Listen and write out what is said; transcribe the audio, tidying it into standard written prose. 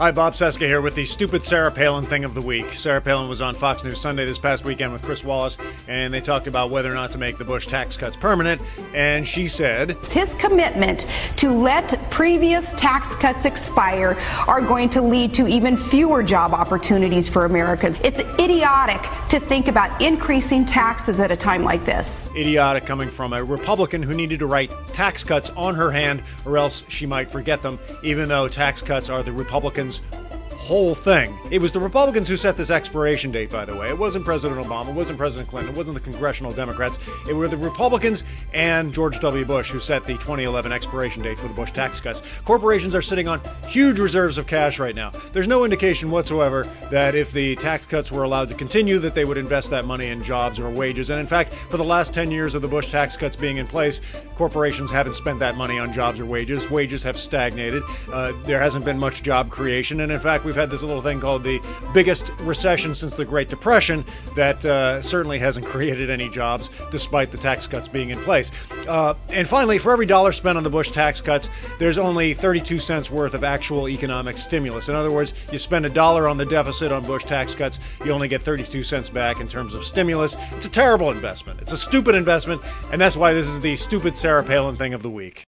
Hi, Bob Cesca here with the stupid Sarah Palin thing of the week. Sarah Palin was on Fox News Sunday this past weekend with Chris Wallace, and they talked about whether or not to make the Bush tax cuts permanent, and she said, his commitment to let previous tax cuts expire are going to lead to even fewer job opportunities for Americans. It's idiotic to think about increasing taxes at a time like this. Idiotic coming from a Republican who needed to write tax cuts on her hand or else she might forget them, even though tax cuts are the Republicans' whole thing. It was the Republicans who set this expiration date, by the way. It wasn't President Obama, it wasn't President Clinton, it wasn't the congressional Democrats. It were the Republicans and George W. Bush who set the 2011 expiration date for the Bush tax cuts. Corporations are sitting on huge reserves of cash right now. There's no indication whatsoever that if the tax cuts were allowed to continue, that they would invest that money in jobs or wages. And in fact, for the last 10 years of the Bush tax cuts being in place, corporations haven't spent that money on jobs or wages. Wages have stagnated. There hasn't been much job creation. And in fact, we've had this little thing called the biggest recession since the Great Depression that certainly hasn't created any jobs despite the tax cuts being in place. And finally, for every dollar spent on the Bush tax cuts, there's only 32 cents worth of actual economic stimulus. In other words, you spend $1 on the deficit on Bush tax cuts, you only get 32 cents back in terms of stimulus. It's a terrible investment. It's a stupid investment, and that's why this is the stupid Sarah Palin thing of the week.